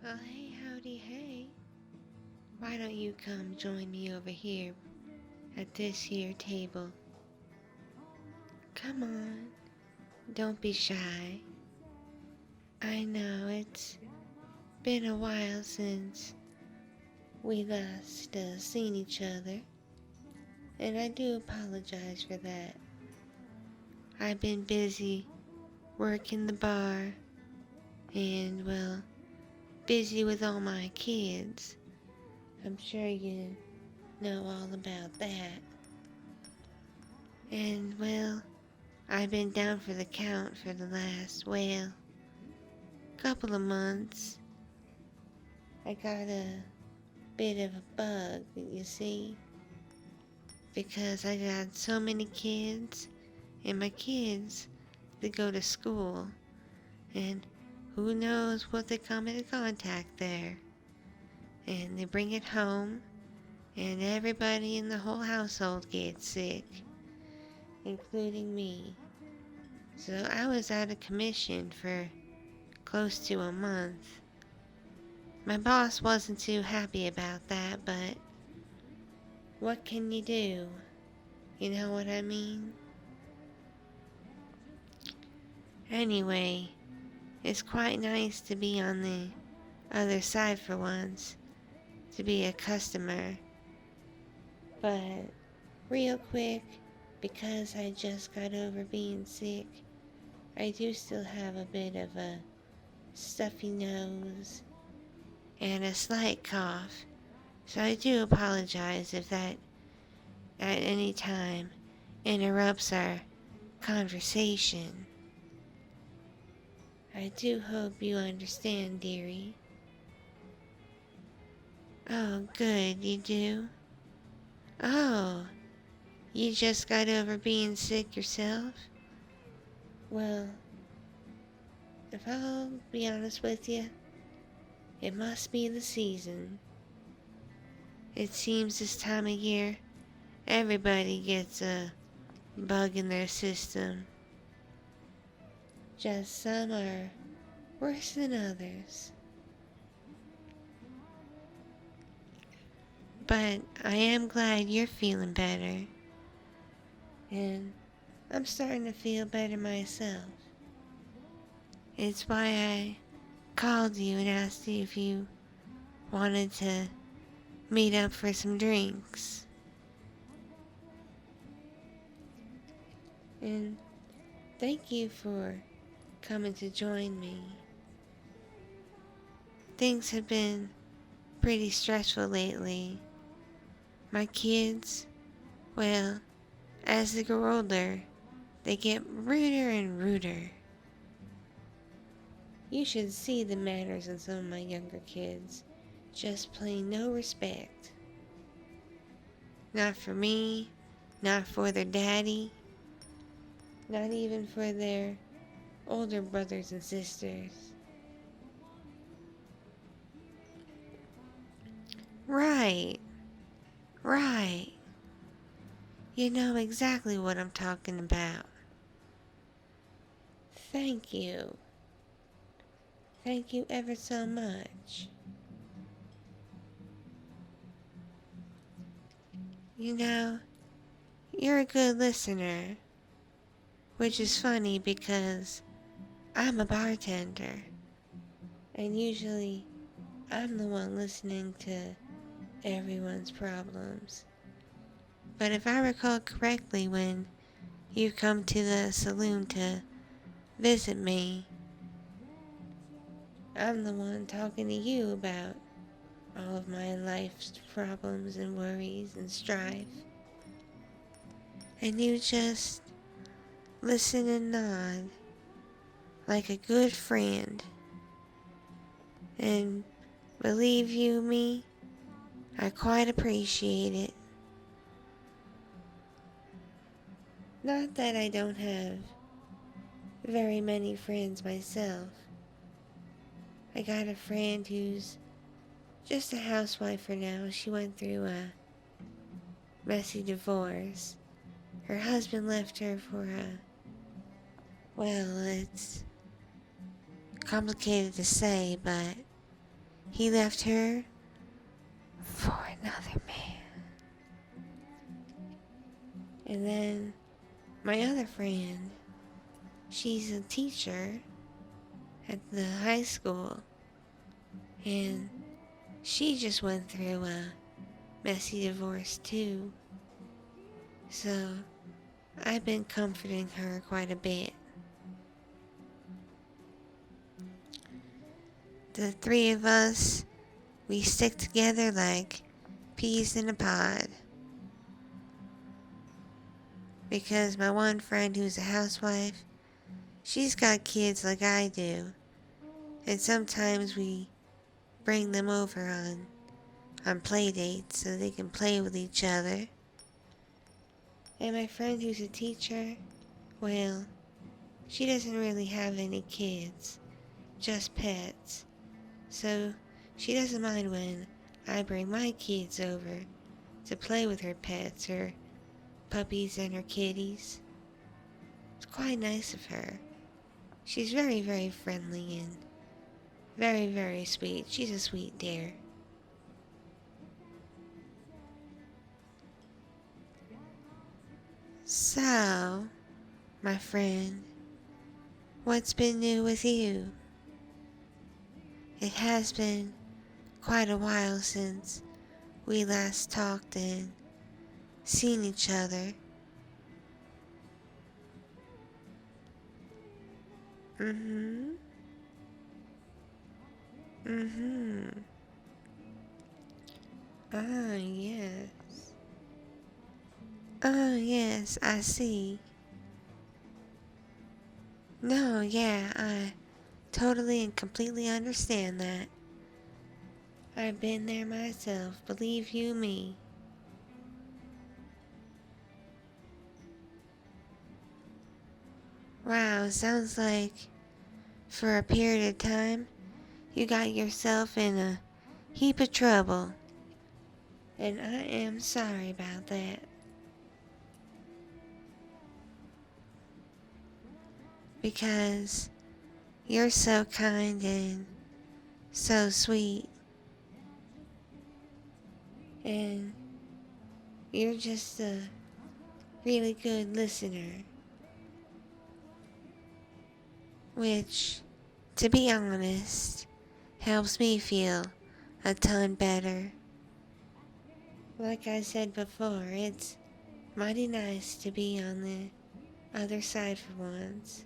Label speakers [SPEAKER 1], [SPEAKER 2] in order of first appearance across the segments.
[SPEAKER 1] Oh, hey, howdy, hey. Why don't you come join me over here at this here table? Come on, don't be shy. I know it's been a while since we last seen each other, and I do apologize for that. I've been busy working the bar and, well, busy with all my kids. I'm sure you know all about that. And, well, I've been down for the count for the last, well, couple of months. I got a bit of a bug, you see, because I got so many kids, and my kids, they go to school, and who knows what they come into contact there. And they bring it home, and everybody in the whole household gets sick, including me. So I was out of commission for close to a month. My boss wasn't too happy about that, but what can you do? You know what I mean? Anyway, it's quite nice to be on the other side for once, to be a customer. But real quick, because I just got over being sick, I do still have a bit of a stuffy nose and a slight cough. So I do apologize if that at any time interrupts our conversation. I do hope you understand, dearie. Oh, good, you do? Oh, you just got over being sick yourself? Well, if I'll be honest with you, it must be the season. It seems this time of year, everybody gets a bug in their system. Just some are worse than others. But I am glad you're feeling better. And I'm starting to feel better myself. It's why I called you and asked you if you wanted to meet up for some drinks. And thank you for coming to join me. Things have been pretty stressful lately. My kids, well, as they grow older, they get ruder and ruder. You should see the manners in some of my younger kids. Just plain no respect. Not for me, not for their daddy, not even for their older brothers and sisters. Right, right. You know exactly what I'm talking about. Thank you. Thank you ever so much. You know, you're a good listener, which is funny because I'm a bartender, and usually I'm the one listening to everyone's problems. But if I recall correctly, when you come to the saloon to visit me, I'm the one talking to you about all of my life's problems and worries and strife. And you just listen and nod like a good friend. And believe you me, I quite appreciate it. Not that I don't have very many friends myself. I got a friend who's just a housewife for now. She went through a messy divorce. Her husband left her for well, it's complicated to say, but he left her for another man. And then my other friend, she's a teacher at the high school, and she just went through a messy divorce too. So I've been comforting her quite a bit. The three of us, we stick together like peas in a pod. Because my one friend who's a housewife, she's got kids like I do. And sometimes we bring them over on play dates so they can play with each other. And my friend who's a teacher, well, she doesn't really have any kids, just pets. So she doesn't mind when I bring my kids over to play with her pets, her puppies and her kitties. It's quite nice of her. She's very, very friendly and very, very sweet. She's a sweet dear. So, my friend, what's been new with you? It has been quite a while since we last talked and seen each other. Mm-hmm. Mm-hmm. Ah, yes. Oh, yes, I see. No, yeah, I totally and completely understand that. I've been there myself, believe you me. Wow, sounds like for a period of time, you got yourself in a heap of trouble. And I am sorry about that. Because you're so kind and so sweet. And you're just a really good listener. Which, to be honest, helps me feel a ton better. Like I said before, it's mighty nice to be on the other side for once.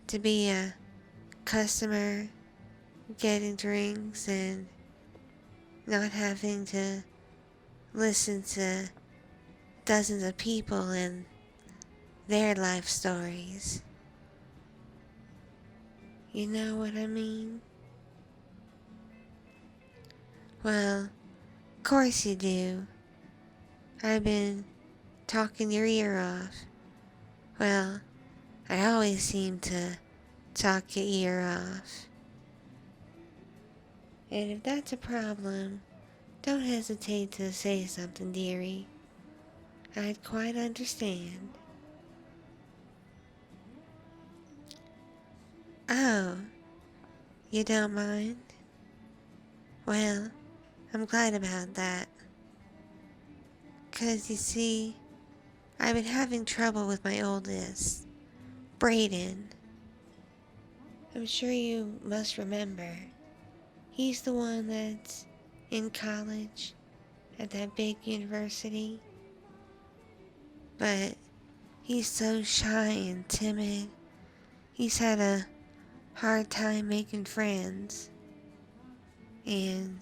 [SPEAKER 1] To be a customer getting drinks and not having to listen to dozens of people and their life stories. You know what I mean? Well, of course you do. I've been talking your ear off. Well, I always seem to talk your ear off. And if that's a problem, don't hesitate to say something, dearie. I'd quite understand. Oh, you don't mind? Well, I'm glad about that. 'Cause you see, I've been having trouble with my oldest, Brayden. I'm sure you must remember. He's the one that's in college at that big university. But he's so shy and timid. He's had a hard time making friends. And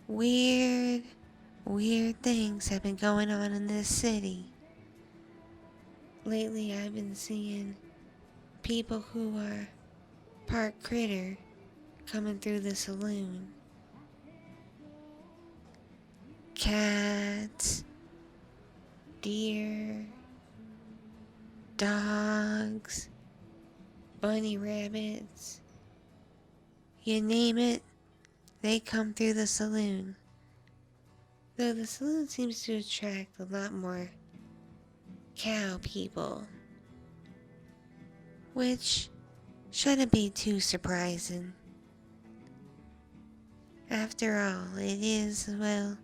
[SPEAKER 1] weird things have been going on in this city. Lately I've been seeing people who are part critter coming through the saloon. Cats, deer, dogs, bunny rabbits. You name it, they come through the saloon. Though the saloon seems to attract a lot more cow people. Which shouldn't be too surprising. After all, it is, well,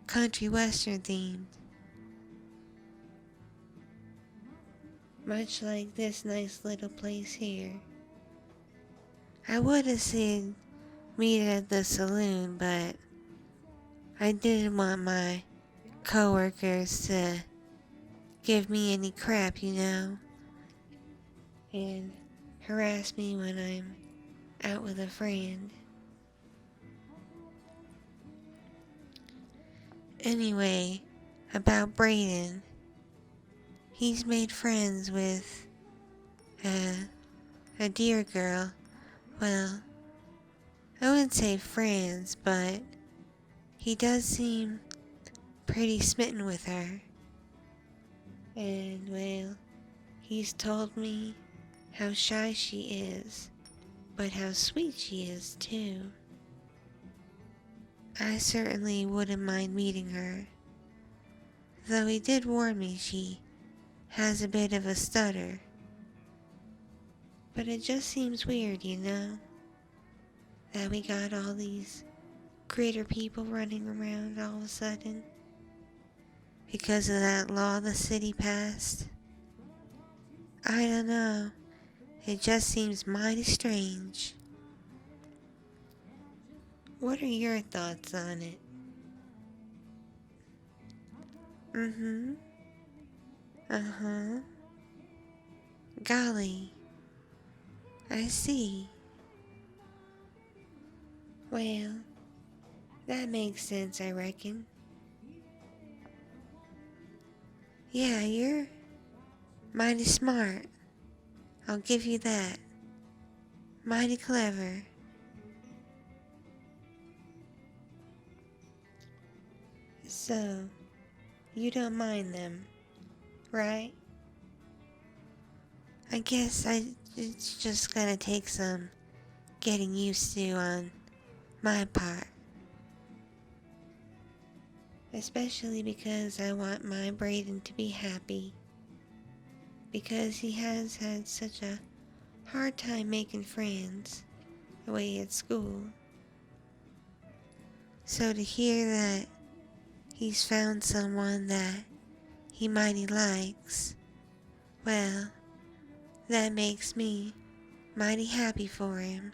[SPEAKER 1] country western themed. Much like this nice little place here. I would have said meet at the saloon, but I didn't want my coworkers to give me any crap, and harass me when I'm out with a friend. Anyway, about Brayden. He's made friends with a dear girl. Well, I wouldn't say friends, but he does seem pretty smitten with her. And, well, he's told me how shy she is, but how sweet she is, too. I certainly wouldn't mind meeting her, though he did warn me she has a bit of a stutter. But it just seems weird, that we got all these critter people running around all of a sudden because of that law the city passed. I don't know. It just seems mighty strange. What are your thoughts on it? Uh-huh. Golly. I see. Well, that makes sense, I reckon. Yeah, you're mighty smart. I'll give you that. Mighty clever. So, you don't mind them, right? I guess it's just gonna take some getting used to on my part. Especially because I want my Brayden to be happy. Because he has had such a hard time making friends away at school. So to hear that he's found someone that he mighty likes, well, that makes me mighty happy for him.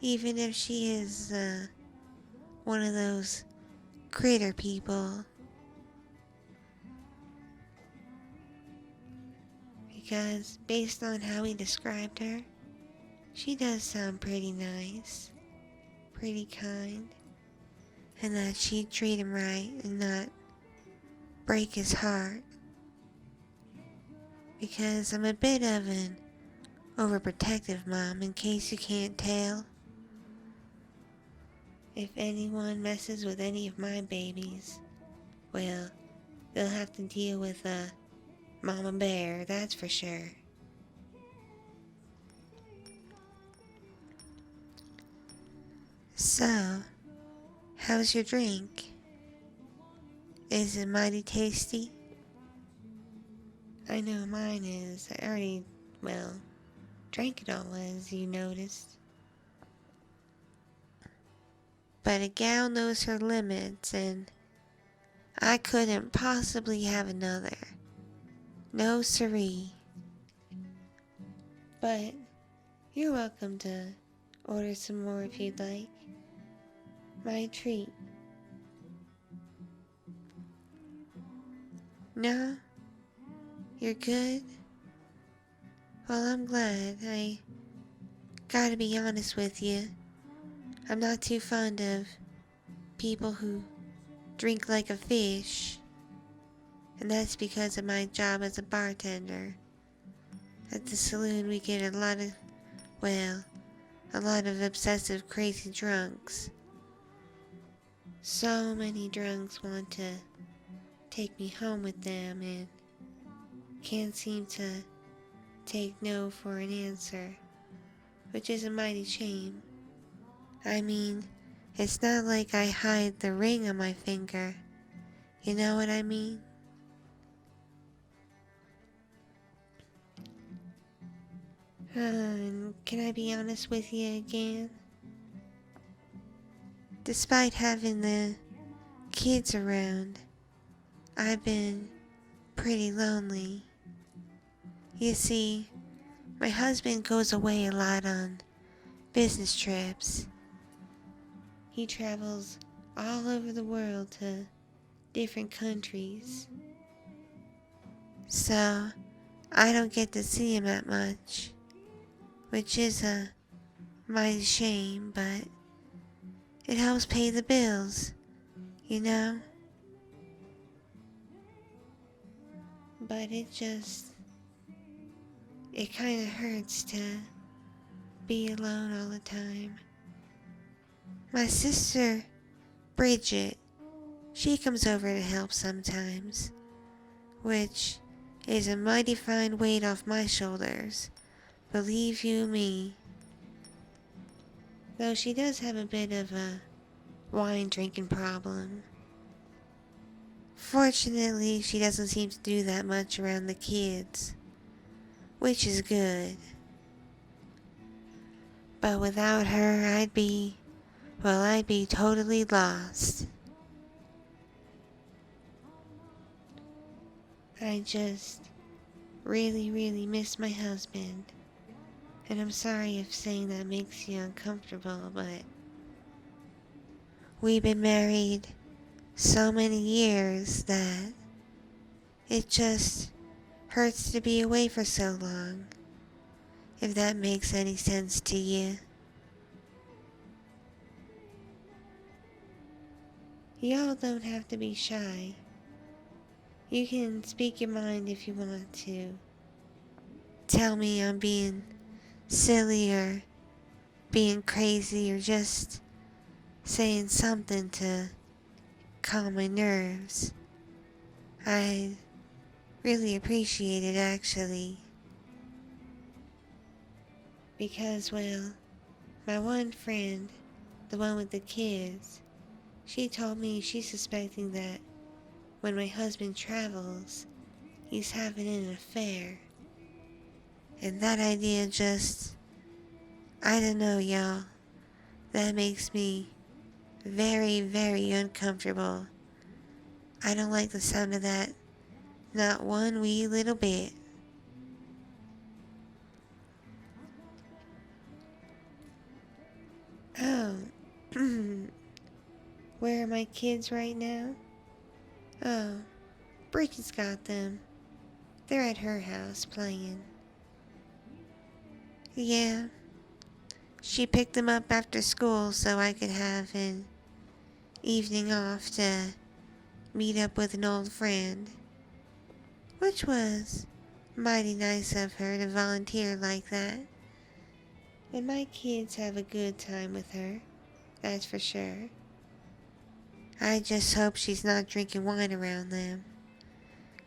[SPEAKER 1] Even if she is one of those critter people. Because based on how he described her, she does sound pretty nice, pretty kind, and that she'd treat him right and not break his heart. Because I'm a bit of an overprotective mom, in case you can't tell. If anyone messes with any of my babies, well, they'll have to deal with a mama bear, that's for sure. So, how's your drink? Is it mighty tasty? I know mine is. I already, well, drank it all, as you noticed. But a gal knows her limits, and I couldn't possibly have another. No siree. But you're welcome to order some more if you'd like. My treat. No? You're good? Well, I'm glad. I gotta be honest with you. I'm not too fond of people who drink like a fish. And that's because of my job as a bartender. At the saloon we get a lot of obsessive crazy drunks. So many drunks want to take me home with them and can't seem to take no for an answer, which is a mighty shame. I mean, it's not like I hide the ring on my finger. You know what I mean? And can I be honest with you again? despite having the kids around, I've been pretty lonely. You see, my husband goes away a lot on business trips. He travels all over the world to different countries. So, I don't get to see him that much, which is a mighty shame, but it helps pay the bills, you know? But it kind of hurts to be alone all the time. My sister, Bridget, she comes over to help sometimes, which is a mighty fine weight off my shoulders, believe you me. Though she does have a bit of a wine drinking problem. Fortunately, she doesn't seem to do that much around the kids, which is good. But without her, I'd be totally lost. I just really miss my husband. And I'm sorry if saying that makes you uncomfortable, but we've been married so many years that it just hurts to be away for so long, if that makes any sense to you. Y'all don't have to be shy. You can speak your mind if you want to. Tell me I'm being silly or being crazy or just saying something to calm my nerves. I really appreciate it, actually. Because, well, my one friend, the one with the kids, she told me she's suspecting that when my husband travels, he's having an affair. And that idea just, I don't know, y'all. That makes me very uncomfortable. I don't like the sound of that, not one wee little bit. Oh, where are my kids right now? Oh, Bridget's got them. They're at her house playing. Yeah, she picked them up after school so I could have an evening off to meet up with an old friend, which was mighty nice of her to volunteer like that. And my kids have a good time with her, that's for sure. I just hope she's not drinking wine around them,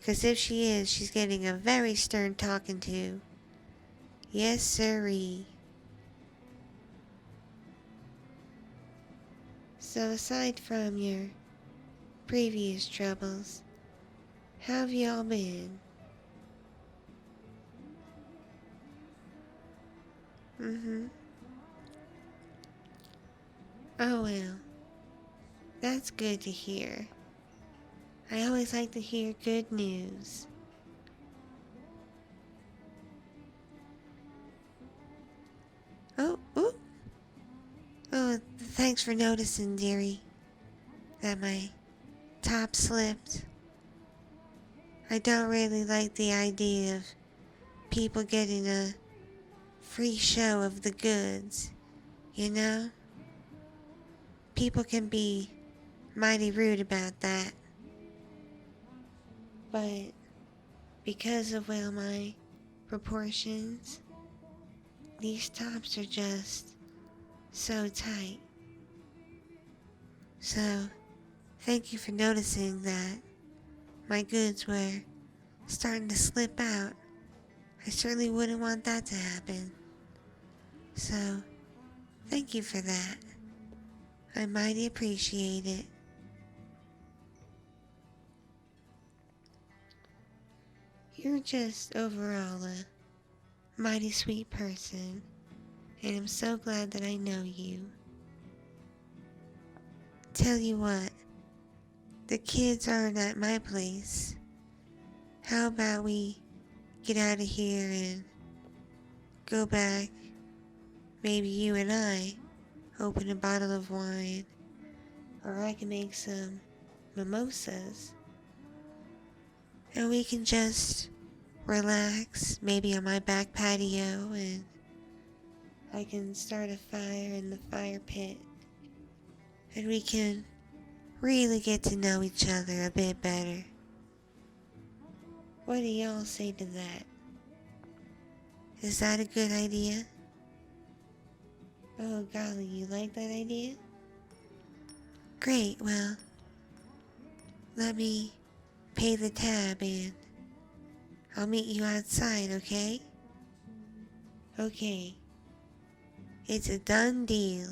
[SPEAKER 1] 'cause if she is, she's getting a very stern talking to. Yes, sirree. So aside from your previous troubles, how have y'all been? Oh well, that's good to hear. I always like to hear good news. Oh, ooh. Oh, thanks for noticing, dearie, that my top slipped. I don't really like the idea of people getting a free show of the goods, you know? People can be mighty rude about that. But because of, well, my proportions, these tops are just so tight. So, thank you for noticing that my goods were starting to slip out. I certainly wouldn't want that to happen. So, thank you for that. I mighty appreciate it. You're just overall a mighty sweet person, and I'm so glad that I know you. Tell you what, the kids aren't at my place. How about we get out of here and go back? Maybe you and I open a bottle of wine, or I can make some mimosas, and we can just relax, maybe on my back patio, and I can start a fire in the fire pit, and we can really get to know each other a bit better. What do y'all say to that? Is that a good idea? Oh golly, you like that idea? Great, well, let me pay the tab and I'll meet you outside, okay? Okay. It's a done deal.